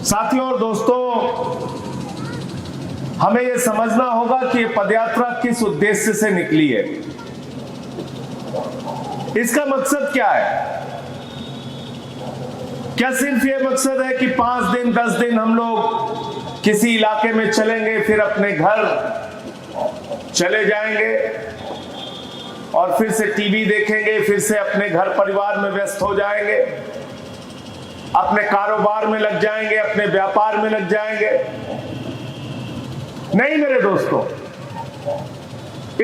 साथियों और दोस्तों, हमें यह समझना होगा कि ये पदयात्रा किस उद्देश्य से निकली है, इसका मकसद क्या है। क्या सिर्फ ये मकसद है कि 5 दिन 10 दिन हम लोग किसी इलाके में चलेंगे, फिर अपने घर चले जाएंगे और फिर से टीवी देखेंगे, फिर से अपने घर परिवार में व्यस्त हो जाएंगे, अपने कारोबार में लग जाएंगे, अपने व्यापार में लग जाएंगे? नहीं मेरे दोस्तों,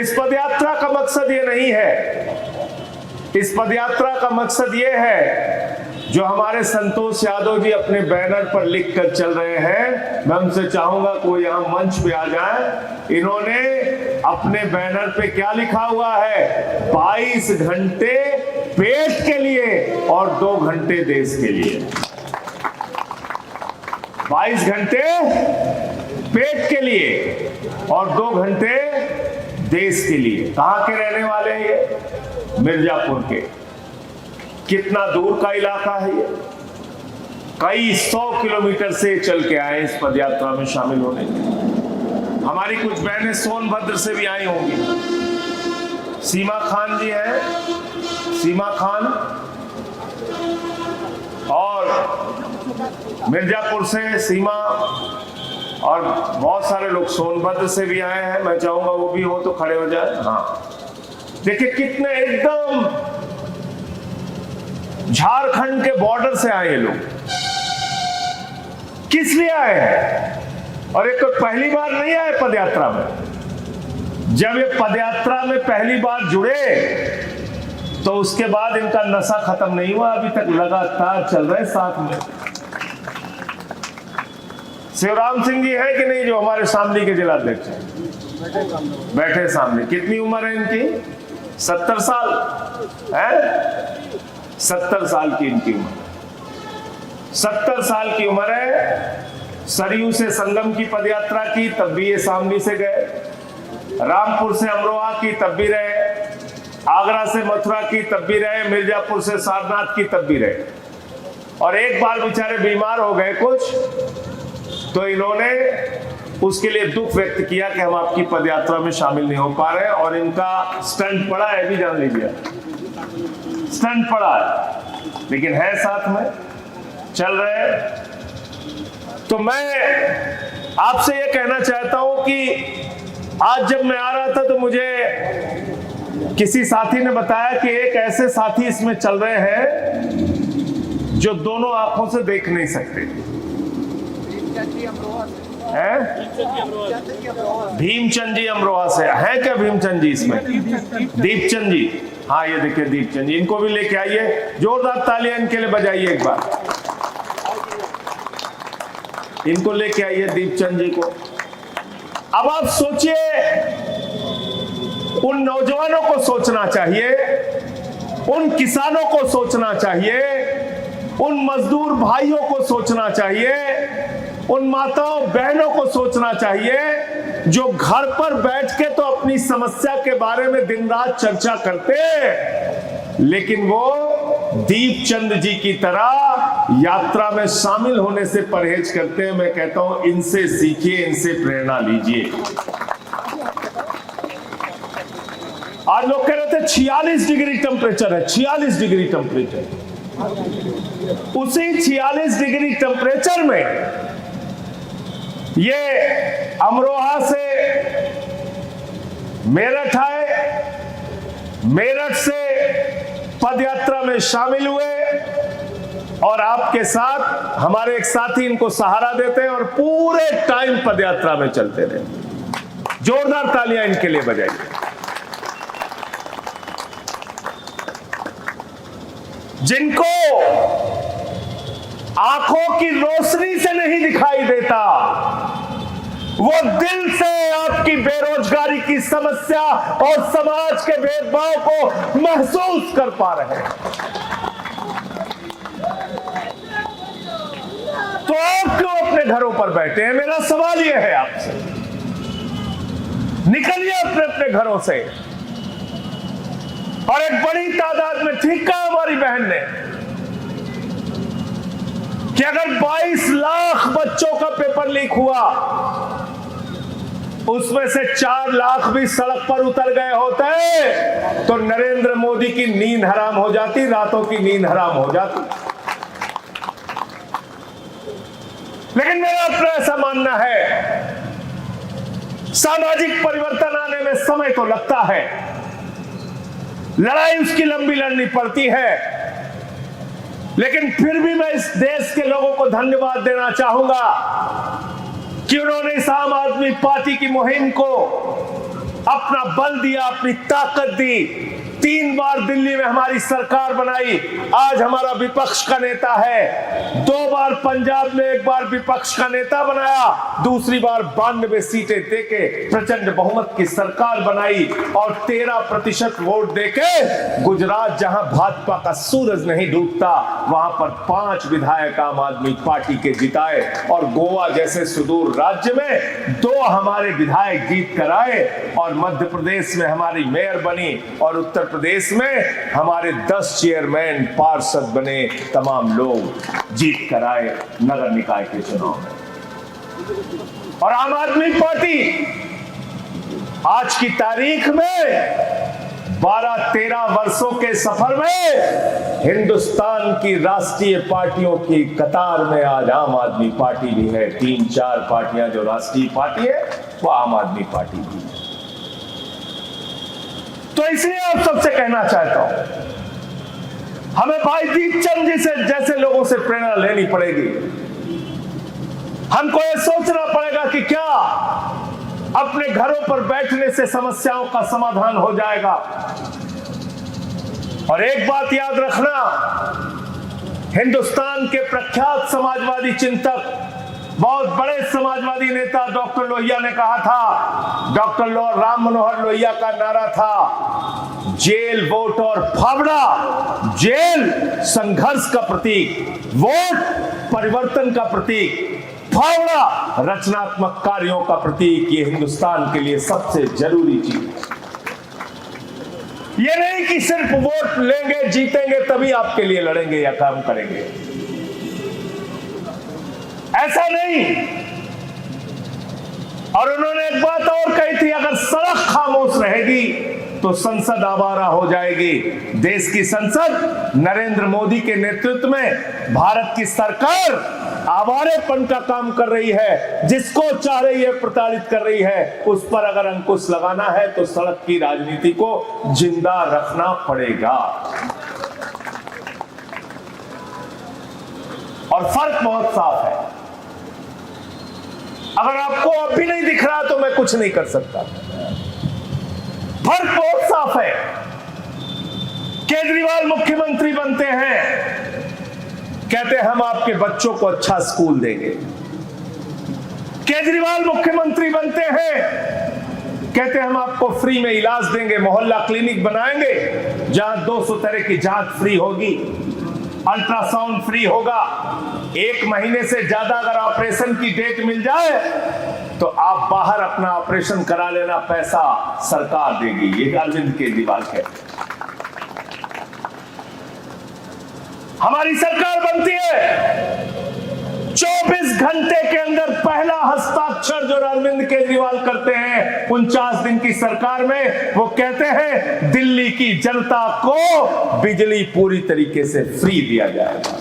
इस पदयात्रा का मकसद ये नहीं है। इस पदयात्रा का मकसद ये है जो हमारे संतोष यादव जी अपने बैनर पर लिख कर चल रहे हैं। मैं उनसे चाहूंगा कोई यहां मंच पे आ जाए। इन्होंने अपने बैनर पे क्या लिखा हुआ है? 22 घंटे पेट के लिए और 2 घंटे देश के लिए। 22 घंटे पेट के लिए और 2 घंटे देश के लिए। कहां के रहने वाले हैं ये? मिर्जापुर के। कितना दूर का इलाका है ये? कई 100 किलोमीटर से चल के आए इस पदयात्रा में शामिल होने के लिए। हमारी कुछ बहनें सोनभद्र से भी आई होंगी। सीमा खान जी हैं, सीमा खान, और मिर्जापुर से सीमा, और बहुत सारे लोग सोनभद्र से भी आए हैं। मैं चाहूंगा वो भी हो तो खड़े हो जाए। हाँ, देखिए कितने एकदम झारखंड के बॉर्डर से आए लोग। किस लिए आए हैं? और एक तो पहली बार नहीं आए पदयात्रा में। जब ये पदयात्रा में पहली बार जुड़े तो उसके बाद इनका नशा खत्म नहीं हुआ, अभी तक लगातार चल रहे साथ में। शिवराम सिंह जी है कि नहीं, जो हमारे शामली के जिलाध्यक्ष हैं, बैठे सामने। कितनी उम्र है इनकी? 70 साल है। 70 साल की इनकी उम्र। 70 साल की उम्र है। सरयू से संगम की पदयात्रा की, तब भी ये शामली से गए। रामपुर से अमरोहा की, तब भी रहे। आगरा से मथुरा की, तब भी रहे। मिर्जापुर से सारनाथ की, तब भी रहे। और एक बार बेचारे बीमार हो गए कुछ, तो इन्होंने उसके लिए दुख व्यक्त किया कि हम आपकी पदयात्रा में शामिल नहीं हो पा रहे। और इनका स्टंट पड़ा है, भी जान लीजिए, स्टंट पड़ा है, लेकिन है साथ में, चल रहे हैं। तो मैं आपसे यह कहना चाहता हूं कि आज जब मैं आ रहा था तो मुझे किसी साथी ने बताया कि एक ऐसे साथी इसमें चल रहे हैं जो दोनों आंखों से देख नहीं सकते हैं। भीमचंद जी अमरोहा से है क्या? भीमचंद जी इसमें? दीपचंद जी, हाँ ये देखिए दीपचंद जी, इनको भी लेके आइए। जोरदार तालियां इनके लिए बजाइए एक बार। इनको लेके आइए दीपचंद जी को। अब आप सोचिए, उन नौजवानों को सोचना चाहिए, उन किसानों को सोचना चाहिए, उन मजदूर भाइयों को सोचना चाहिए, उन माताओं बहनों को सोचना चाहिए जो घर पर बैठ के तो अपनी समस्या के बारे में दिन रात चर्चा करते, लेकिन वो दीपचंद जी की तरह यात्रा में शामिल होने से परहेज करते हैं। मैं कहता हूं इनसे सीखिए, इनसे प्रेरणा लीजिए। आज लोग कह रहे थे 46 डिग्री टेम्परेचर है, 46 डिग्री टेम्परेचर। उसी 46 डिग्री टेम्परेचर में ये अमरोहा से मेरठ आए, मेरठ से पदयात्रा में शामिल हुए, और आपके साथ हमारे एक साथी इनको सहारा देते हैं और पूरे टाइम पदयात्रा में चलते रहे। जोरदार तालियां इनके लिए बजाइए। जिनको आंखों की रोशनी से नहीं दिखाई देता, वो दिल से आपकी बेरोजगारी की समस्या और समाज के भेदभाव को महसूस कर पा रहे हैं। तो आप क्यों अपने घरों पर बैठे हैं? मेरा सवाल यह है आपसे, निकलिए अपने अपने घरों से। और एक बड़ी तादाद में, ठीक कहा हमारी बहन ने, कि अगर 22 लाख बच्चों का पेपर लीक हुआ, उसमें से 4 लाख भी सड़क पर उतर गए होते तो नरेंद्र मोदी की नींद हराम हो जाती, रातों की नींद हराम हो जाती। लेकिन मेरा अपना ऐसा मानना है, सामाजिक परिवर्तन आने में समय तो लगता है, लड़ाई उसकी लंबी लड़नी पड़ती है, लेकिन फिर भी मैं इस देश के लोगों को धन्यवाद देना चाहूंगा कि उन्होंने इस आम आदमी पार्टी की मुहिम को अपना बल दिया, अपनी ताकत दी। 3 बार दिल्ली में हमारी सरकार बनाई, आज हमारा विपक्ष का नेता है। 2 बार पंजाब में, 1 बार विपक्ष का नेता बनाया, दूसरी बार 92 सीटें देके प्रचंड बहुमत की सरकार बनाई और 13% वोट देके गुजरात, जहां भाजपा का सूरज नहीं डूबता, वहां पर 5 विधायक आम आदमी पार्टी के जिताए और गोवा जैसे सुदूर राज्य में 2 हमारे विधायक जीत कर आए और मध्य प्रदेश में हमारी मेयर बनी और उत्तर प्रदेश में हमारे 10 चेयरमैन पार्षद बने, तमाम लोग जीत कर आए नगर निकाय के चुनाव में। और आम आदमी पार्टी आज की तारीख में 12-13 वर्षों के सफर में हिंदुस्तान की राष्ट्रीय पार्टियों की कतार में आज आम आदमी पार्टी भी है। 3-4 पार्टियां जो राष्ट्रीय पार्टी है वो आम आदमी पार्टी भी है। तो इसलिए आप सबसे कहना चाहता हूं, हमें भाई दीपचंद जी से जैसे लोगों से प्रेरणा लेनी पड़ेगी। हमको यह सोचना पड़ेगा कि क्या अपने घरों पर बैठने से समस्याओं का समाधान हो जाएगा। और एक बात याद रखना, हिंदुस्तान के प्रख्यात समाजवादी चिंतक, बहुत बड़े समाजवादी नेता डॉक्टर लोहिया ने कहा था, डॉक्टर राम मनोहर लोहिया का नारा था, जेल, वोट और फावड़ा। जेल संघर्ष का प्रतीक, वोट परिवर्तन का प्रतीक, फावड़ा रचनात्मक कार्यों का प्रतीक। ये हिंदुस्तान के लिए सबसे जरूरी चीज है। ये नहीं कि सिर्फ वोट लेंगे, जीतेंगे तभी आपके लिए लड़ेंगे या काम करेंगे, ऐसा नहीं। और उन्होंने एक बात और कही थी, अगर सड़क खामोश रहेगी तो संसद आवारा हो जाएगी। देश की संसद नरेंद्र मोदी के नेतृत्व में भारत की सरकार आवारेपन का काम कर रही है, जिसको चाह रही है प्रताड़ित कर रही है। उस पर अगर अंकुश लगाना है तो सड़क की राजनीति को जिंदा रखना पड़ेगा। और फर्क बहुत साफ है। अगर आपको अब भी नहीं दिख रहा तो मैं कुछ नहीं कर सकता। फर्क बहुत साफ है। केजरीवाल मुख्यमंत्री बनते हैं, कहते हैं हम आपके बच्चों को अच्छा स्कूल देंगे। केजरीवाल मुख्यमंत्री बनते हैं, कहते हैं हम आपको फ्री में इलाज देंगे, मोहल्ला क्लिनिक बनाएंगे जहां 200 तरह की जांच फ्री होगी, अल्ट्रासाउंड फ्री होगा। 1 महीने से ज्यादा अगर ऑपरेशन की डेट मिल जाए तो आप बाहर अपना ऑपरेशन करा लेना, पैसा सरकार देगी। ये अरविंद केजरीवाल कहते हैं। हमारी सरकार बनती है, 24 घंटे के अंदर पहला हस्ताक्षर जो अरविंद केजरीवाल करते हैं 49 दिन की सरकार में, वो कहते हैं दिल्ली की जनता को बिजली पूरी तरीके से फ्री दिया जाएगा,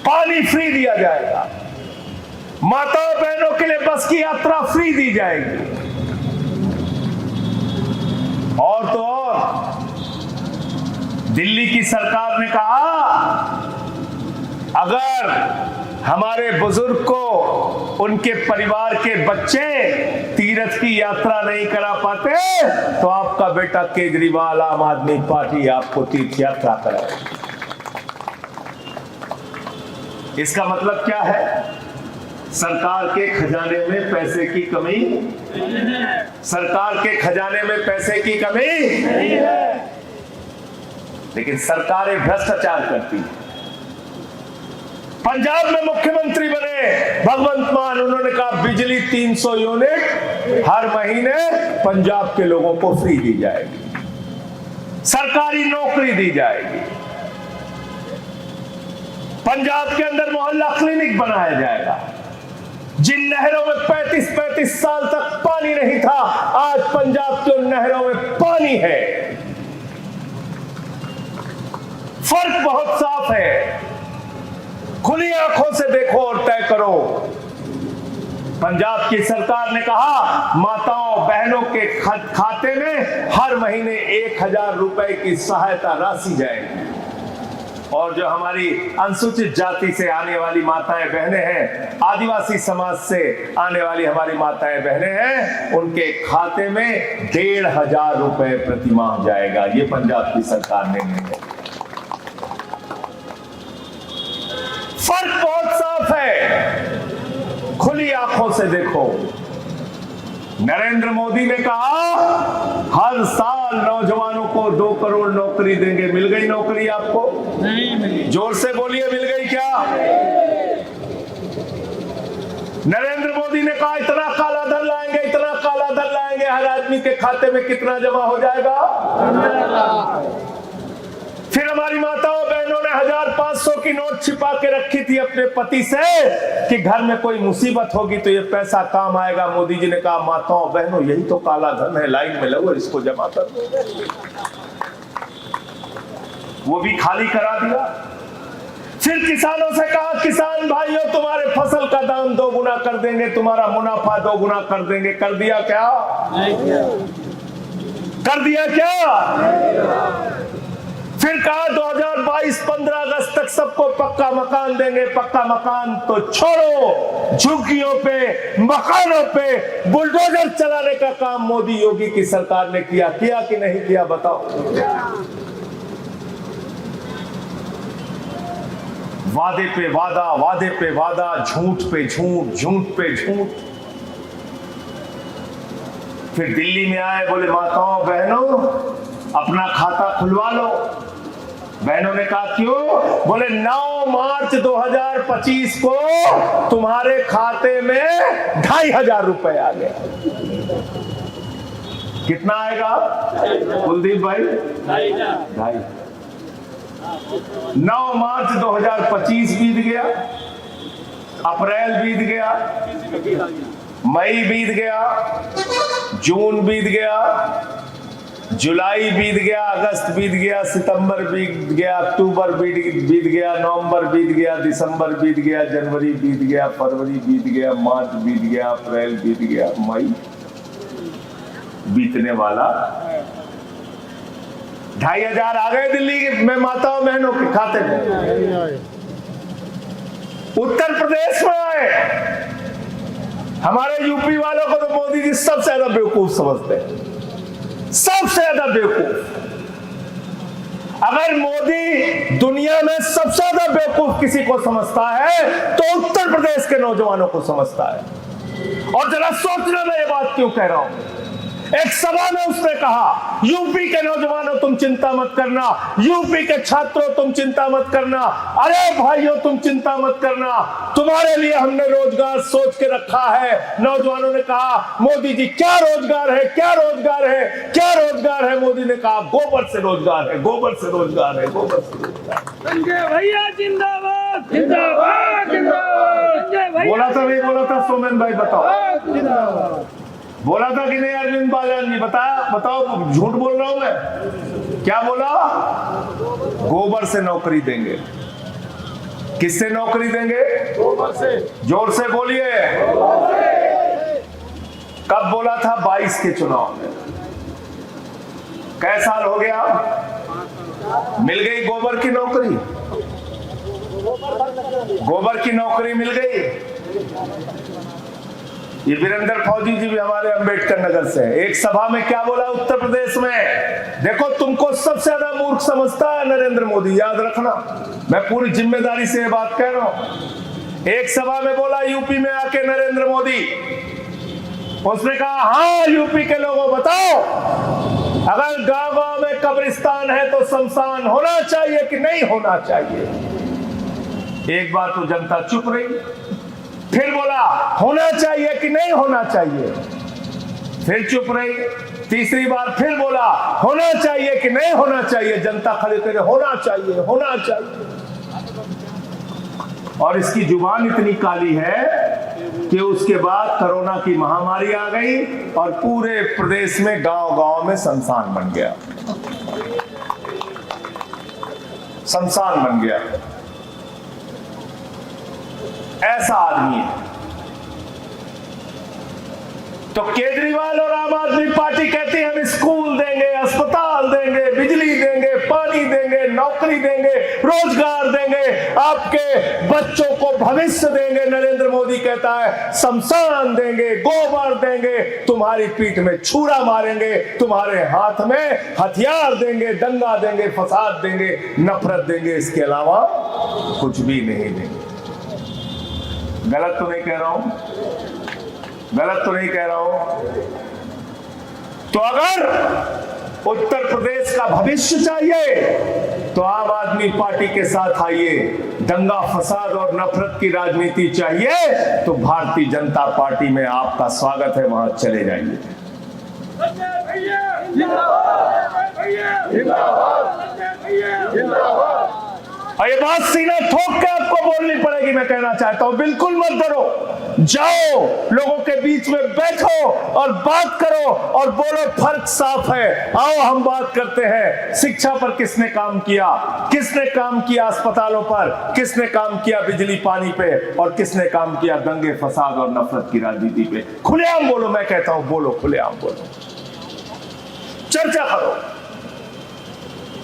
पानी फ्री दिया जाएगा, माताओं बहनों के लिए बस की यात्रा फ्री दी जाएगी। और तो और दिल्ली की सरकार ने कहा अगर हमारे बुजुर्ग को उनके परिवार के बच्चे तीर्थ की यात्रा नहीं करा पाते तो आपका बेटा केजरीवाल आम आदमी पार्टी आपको तीर्थ यात्रा कराएगी। इसका मतलब क्या है? सरकार के खजाने में पैसे की कमी नहीं है। सरकार के खजाने में पैसे की कमी नहीं है, लेकिन सरकारें भ्रष्टाचार करती है। पंजाब में मुख्यमंत्री बने भगवंत मान, उन्होंने कहा बिजली 300 यूनिट हर महीने पंजाब के लोगों को फ्री दी जाएगी, सरकारी नौकरी दी जाएगी। पंजाब के अंदर मोहल्ला क्लिनिक बनाया जाएगा। जिन नहरों में 35-35 साल तक पानी नहीं था, आज पंजाब की उन नहरों में पानी है। फर्क बहुत साफ है, खुली आंखों से देखो और तय करो। पंजाब की सरकार ने कहा माताओं बहनों के खाते में हर महीने 1000 रुपए की सहायता राशि जाएगी, और जो हमारी अनुसूचित जाति से आने वाली माताएं बहनें हैं, आदिवासी समाज से आने वाली हमारी माताएं बहनें हैं, उनके खाते में 1500 रुपए प्रति माह जाएगा। ये पंजाब की सरकार ने निर्णय। फर्क बहुत साफ है, खुली आंखों से देखो। नरेंद्र मोदी ने कहा हर साल नौजवानों को 2 करोड़ नौकरी देंगे। मिल गई नौकरी आपको? नहीं मिली। जोर से बोलिए, मिल गई क्या? नरेंद्र मोदी ने कहा इतना काला धन लाएंगे, इतना काला धन लाएंगे। हर आदमी के खाते में कितना जमा हो जाएगा? 15 लाख। फिर हमारी माताओं बहनों ने 1500 की नोट छिपा के रखी थी अपने पति से कि घर में कोई मुसीबत होगी तो ये पैसा काम आएगा। मोदी जी ने कहा माताओं बहनों यही तो काला धन है, लाइन में लगो, इसको जमा कर दो। वो भी खाली करा दिया। फिर किसानों से कहा किसान भाइयों तुम्हारे फसल का दाम 2 गुना कर देंगे, तुम्हारा मुनाफा 2 गुना कर देंगे। कर दिया क्या? नहीं किया। कर दिया क्या? फिर कहा 2022 15 अगस्त तक सबको पक्का मकान देंगे। पक्का मकान तो छोड़ो, झुग्गियों पे, मकानों पे बुलडोजर चलाने का काम मोदी योगी की सरकार ने किया। किया कि नहीं किया बताओ? वादे पे वादा, वादे पे वादा, झूठ पे झूठ, झूठ पे झूठ। फिर दिल्ली में आए, बोले माताओं बहनों अपना खाता खुलवा लो। बहनों ने कहा क्यों? बोले 9 मार्च 2025 को तुम्हारे खाते में 2500 रुपए आ गया। कितना आएगा कुलदीप भाई? 2.5। 9 मार्च 2025 बीत गया, अप्रैल बीत गया, मई बीत गया, जून बीत गया, जुलाई बीत गया, अगस्त बीत गया, सितंबर बीत गया, अक्टूबर बीत गया, नवंबर बीत गया, दिसंबर बीत गया, जनवरी बीत गया, फरवरी बीत गया, मार्च बीत गया, अप्रैल बीत गया, मई बीतने वाला। 2500 आ गए दिल्ली में माताओं बहनों के खाते में। उत्तर प्रदेश में आए, हमारे यूपी वालों को तो मोदी जी सबसे ज्यादा बेवकूफ समझते हैं, सबसे ज्यादा बेवकूफ। अगर मोदी दुनिया में सबसे ज्यादा बेवकूफ किसी को समझता है तो उत्तर प्रदेश के नौजवानों को समझता है। और जरा सोचना मैं ये बात क्यों कह रहा हूं। एक सभा में उसने कहा यूपी के नौजवानों तुम चिंता मत करना, यूपी के छात्रों तुम चिंता मत करना, अरे भाइयों तुम चिंता मत करना, तुम्हारे लिए हमने रोजगार सोच के रखा है। नौजवानों ने कहा मोदी जी क्या रोजगार है, क्या रोजगार है, क्या रोजगार है? मोदी ने कहा गोबर से रोजगार है, गोबर से रोजगार है, गोबर से रोजगार। संजय भैया जिंदाबाद, जिंदाबाद, जिंदाबाद। बोला था नहीं बोला था सोमेन भाई? बताओ जिंदाबाद। बोला था कि नहीं अरविंद बाजान जी? बताओ झूठ बोल रहा हूं मैं? क्या बोला? गोबर से नौकरी देंगे। किससे नौकरी देंगे? गोबर से। जोर से बोलिए। कब बोला था? 22 के चुनाव में। कै साल हो गया? मिल गई गोबर की नौकरी? गोबर की नौकरी मिल गई। ये वीरेंद्र फौजी जी भी हमारे अंबेडकर नगर से। एक सभा में क्या बोला उत्तर प्रदेश में? देखो तुमको सबसे ज्यादा मूर्ख समझता है नरेंद्र मोदी, याद रखना, मैं पूरी जिम्मेदारी से ये बात कह रहा हूं। एक सभा में बोला यूपी में आके नरेंद्र मोदी, उसने कहा हाँ यूपी के लोगों बताओ अगर गांव गांव में कब्रिस्तान है तो शमशान होना चाहिए कि नहीं होना चाहिए? एक बार तो जनता चुप रही, फिर बोला होना चाहिए कि नहीं होना चाहिए, फिर चुप रही, तीसरी बार फिर बोला होना चाहिए कि नहीं होना चाहिए, जनता खड़े करे होना चाहिए, होना चाहिए। और इसकी जुबान इतनी काली है कि उसके बाद कोरोना की महामारी आ गई और पूरे प्रदेश में गांव-गांव में शमशान बन गया, शमशान बन गया। ऐसा आदमी है। तो केजरीवाल और आम आदमी पार्टी कहती है हम स्कूल देंगे, अस्पताल देंगे, बिजली देंगे, पानी देंगे, नौकरी देंगे, रोजगार देंगे, आपके बच्चों को भविष्य देंगे। नरेंद्र मोदी कहता है शमशान देंगे, गोबर देंगे, तुम्हारी पीठ में छुरा मारेंगे, तुम्हारे हाथ में हथियार देंगे, दंगा देंगे, फसाद देंगे, नफरत देंगे, इसके अलावा कुछ भी नहीं देंगे। गलत तो नहीं कह रहा हूं? गलत तो नहीं कह रहा हूं? तो अगर उत्तर प्रदेश का भविष्य चाहिए तो आम आदमी पार्टी के साथ आइए। दंगा फसाद और नफरत की राजनीति चाहिए तो भारतीय जनता पार्टी में आपका स्वागत है, वहां चले जाइए। और ये बात सीना ठोक के आपको बोलनी पड़ेगी। मैं कहना चाहता हूं बिल्कुल मत डरो, जाओ लोगों के बीच में बैठो और बात करो और बोलो फर्क साफ है। आओ हम बात करते हैं शिक्षा पर किसने काम किया, किसने काम किया अस्पतालों पर, किसने काम किया बिजली पानी पे, और किसने काम किया दंगे फसाद और नफरत की राजनीति पे। खुलेआम बोलो, मैं कहता हूं बोलो, खुलेआम बोलो, चर्चा करो।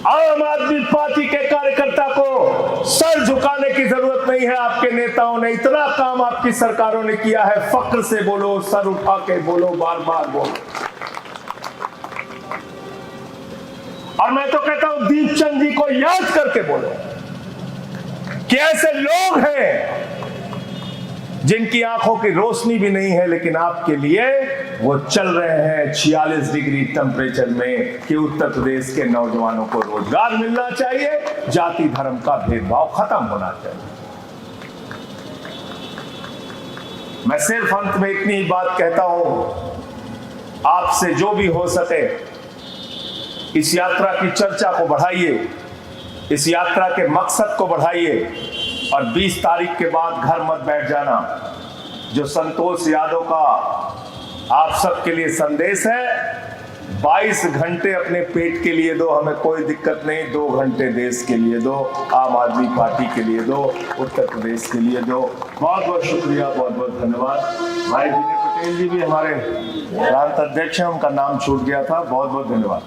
आम आदमी पार्टी के कार्यकर्ता को सर झुकाने की जरूरत नहीं है। आपके नेताओं ने इतना काम आपकी सरकारों ने किया है, फक्र से बोलो, सर उठा के बोलो, बार बार बोलो। और मैं तो कहता हूं दीपचंद जी को याद करके बोलो कि ऐसे लोग हैं जिनकी आंखों की रोशनी भी नहीं है, लेकिन आपके लिए वो चल रहे हैं 46 डिग्री टेम्परेचर में कि उत्तर प्रदेश के नौजवानों को रोजगार मिलना चाहिए, जाति धर्म का भेदभाव खत्म होना चाहिए। मैं सिर्फ अंत में इतनी बात कहता हूं, आपसे जो भी हो सके इस यात्रा की चर्चा को बढ़ाइए, इस यात्रा के मकसद को बढ़ाइए, और 20 तारीख के बाद घर मत बैठ जाना। जो संतोष यादव का आप सबके लिए संदेश है, 22 घंटे अपने पेट के लिए दो, हमें कोई दिक्कत नहीं, 2 घंटे देश के लिए दो, आम आदमी पार्टी के लिए दो, उत्तर प्रदेश के लिए दो। बहुत बहुत शुक्रिया, बहुत बहुत धन्यवाद। भाई विनय पटेल जी भी हमारे प्रांत अध्यक्ष हैं, उनका नाम छूट गया था, बहुत बहुत धन्यवाद।